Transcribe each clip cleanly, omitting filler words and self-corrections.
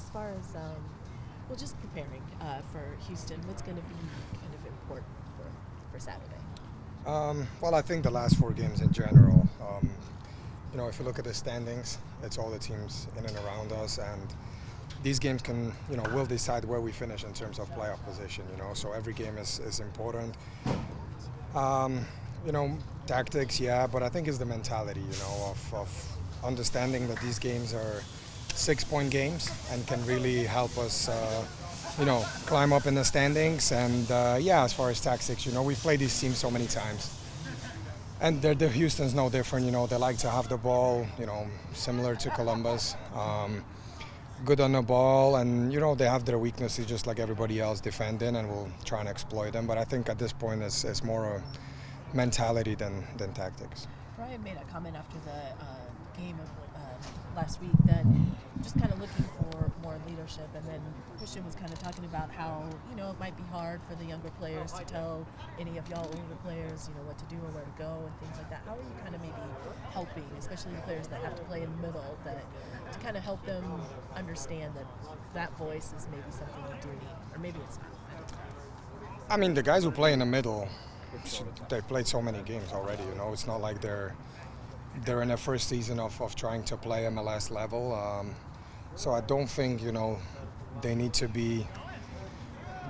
as far as well, just preparing for Houston, what's going to be kind of important for Saturday? Well, I think the last 4 games in general, if you look at the standings, it's all the teams in and around us, and these games will decide where we finish in terms of playoff position, so every game is important. Tactics, yeah, but I think it's the mentality, of understanding that these games are 6-point games and can really help us, climb up in the standings. And as far as tactics, we've played these teams so many times. And the Houston's no different, they like to have the ball, similar to Columbus. Good on the ball, and they have their weaknesses just like everybody else defending, and we'll try and exploit them. But I think at this point it's more a mentality than tactics. Brian made a comment after the game of last week that just kind of looking for more leadership, and then Christian was kind of talking about how it might be hard for the younger players to tell any of y'all older players what to do or where to go and things like that. How are you kind of maybe helping, especially the players that have to play in the middle, to kind of help them understand that voice is maybe something you do need, or maybe it's not? I mean, the guys who play in the middle, they've played so many games already. It's not like they're in their first season of trying to play MLS level. So I don't think they need to be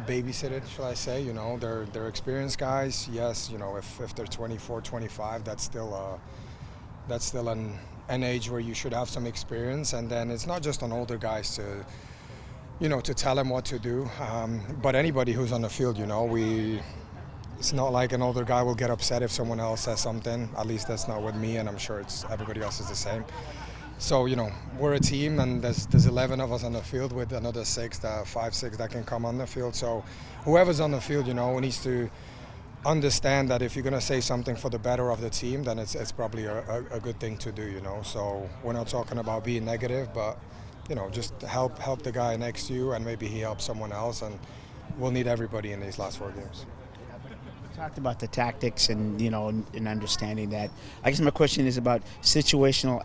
babysitted, shall I say. They're experienced guys. Yes, if they're 24, 25, that's still an age where you should have some experience. And then it's not just on older guys to tell them what to do, but anybody who's on the field, it's not like an older guy will get upset if someone else says something. At least that's not with me, and I'm sure everybody else is the same. So, we're a team, and there's 11 of us on the field with another 6 that can come on the field. So whoever's on the field, needs to understand that if you're going to say something for the better of the team, then it's probably a good thing to do, So we're not talking about being negative, but, just help the guy next to you, and maybe he helps someone else, and we'll need everybody in these last 4 games. Talked about the tactics and and understanding that. I guess my question is about situational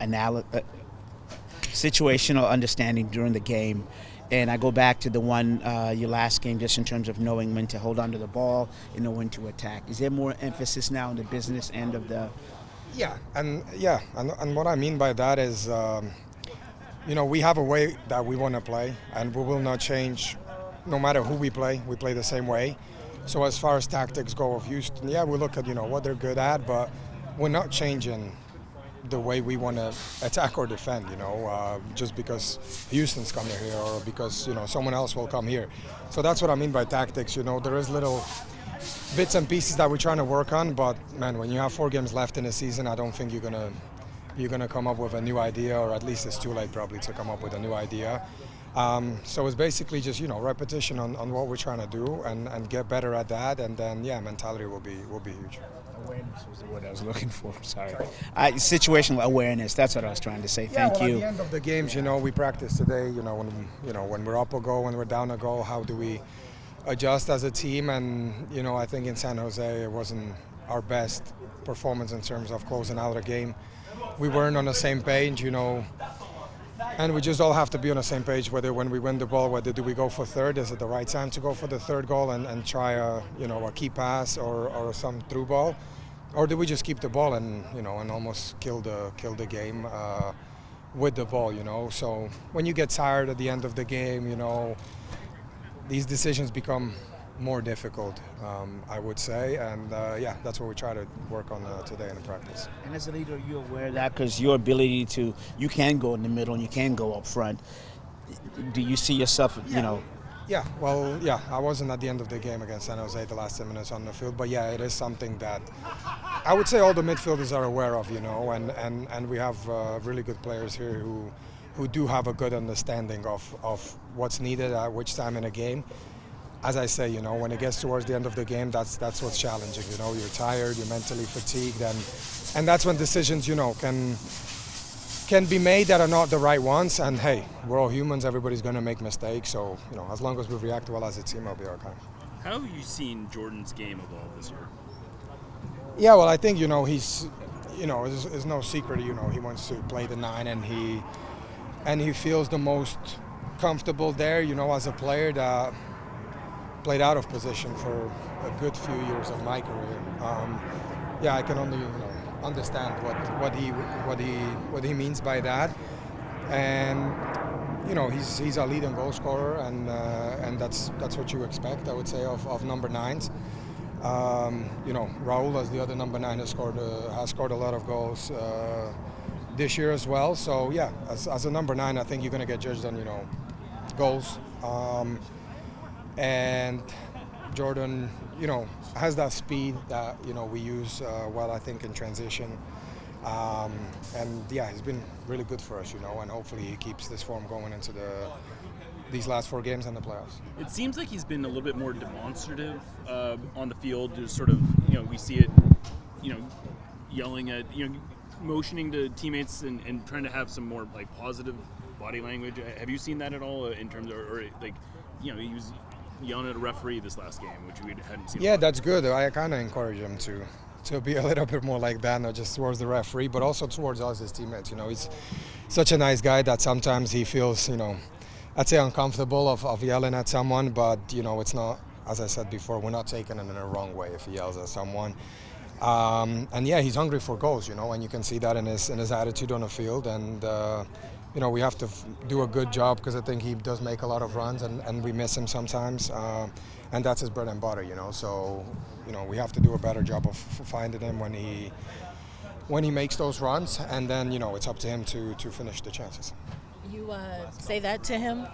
understanding during the game, and I go back to the one your last game, just in terms of knowing when to hold on to the ball and know when to attack. Is there more emphasis now on the business end of the? And what I mean by that is, we have a way that we want to play, and we will not change, no matter who we play. We play the same way. So as far as tactics go of Houston, we look at what they're good at, but we're not changing the way we want to attack or defend, just because Houston's coming here or because someone else will come here. So that's what I mean by tactics. There is little bits and pieces that we're trying to work on, but man, when you have 4 games left in the season, I don't think you're gonna come up with a new idea, or at least it's too late probably to come up with a new idea. So it's basically just repetition on what we're trying to do and get better at that, and then mentality will be huge. Awareness was the word I was looking for. Sorry. Situational awareness. That's what I was trying to say. Thank you. At the end of the games, we practice today. When we're up a goal, when we're down a goal, how do we adjust as a team? And I think in San Jose it wasn't our best performance in terms of closing out a game. We weren't on the same page, and we just all have to be on the same page, whether when we win the ball, whether do we go for third, is it the right time to go for the third goal and try a key pass or some through ball, or do we just keep the ball and and almost kill the game with the ball, So when you get tired at the end of the game, these decisions become more difficult, I would say, and that's what we try to work on today in the practice. And as a leader, are you aware of that? Because your ability you can go in the middle and you can go up front. Do you see yourself, I wasn't at the end of the game against San Jose the last 10 minutes on the field, but it is something that I would say all the midfielders are aware of, and we have really good players here who do have a good understanding of what's needed at which time in a game. As I say, when it gets towards the end of the game, that's what's challenging. You're tired, you're mentally fatigued, and that's when decisions, can be made that are not the right ones. And hey, we're all humans. Everybody's going to make mistakes. So, as long as we react well as a team, I'll be okay. How have you seen Jordan's game evolve this year? Yeah, well, I think he's, it's no secret. He wants to play the 9, and he feels the most comfortable there, you know, as a player that played out of position for a good few years of my career. Yeah, I can only understand what he means by that, and he's a leading goal scorer, and that's what you expect, I would say, of number 9s. Raul, as the other number 9, has scored a lot of goals this year as well. So yeah, as a number 9, I think you're going to get judged on goals. And Jordan, has that speed that we use well, I think, in transition. And yeah, he's been really good for us, and hopefully he keeps this form going into these last 4 games in the playoffs. It seems like he's been a little bit more demonstrative on the field. Just sort of, we see it, yelling at, motioning to teammates and trying to have some more like positive body language. Have you seen that at all in terms of, or like, he was yelling at a referee this last game, which we hadn't seen. Yeah, that's good. I kind of encourage him to be a little bit more like that, not just towards the referee, but also towards us as teammates. He's such a nice guy that sometimes he feels, I'd say, uncomfortable of yelling at someone, but it's not, as I said before, we're not taking it in a wrong way if he yells at someone. And yeah, he's hungry for goals, and you can see that in his attitude on the field. And we have to do a good job, because I think he does make a lot of runs, and we miss him sometimes. And that's his bread and butter, So we have to do a better job of finding him when he makes those runs, and then it's up to him to finish the chances. You say that to him?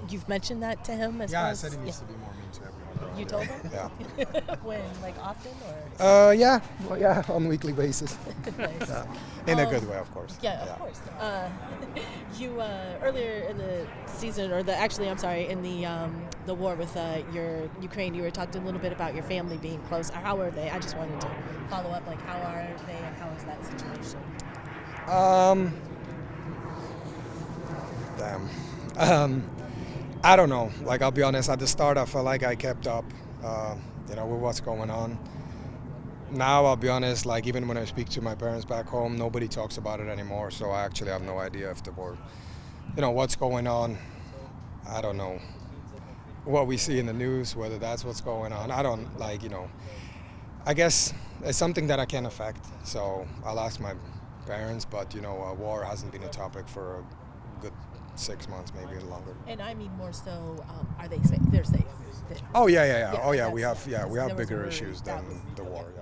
You've mentioned that to him? Yeah, I said he needs to be more mean to everyone. You told him? Yeah. When, like, often, or? Yeah, on a weekly basis. Nice. Yeah. In a good way, of course. Yeah, of course. You earlier in the season, or in the war with your Ukraine, you were talking a little bit about your family being close. How are they? I just wanted to follow up. Like, how are they, and how is that situation? I don't know. Like, I'll be honest. At the start, I felt like I kept up, with what's going on. Now, I'll be honest. Like, even when I speak to my parents back home, nobody talks about it anymore. So I actually have no idea if the war, what's going on. I don't know what we see in the news, whether that's what's going on. I don't I guess it's something that I can't affect. So I'll ask my parents. But war hasn't been a topic for a good 6 months, maybe longer. And I mean more so, are they safe? They're safe. Oh yeah. Oh yeah, we have there was bigger word issues that than was- the war. Yeah.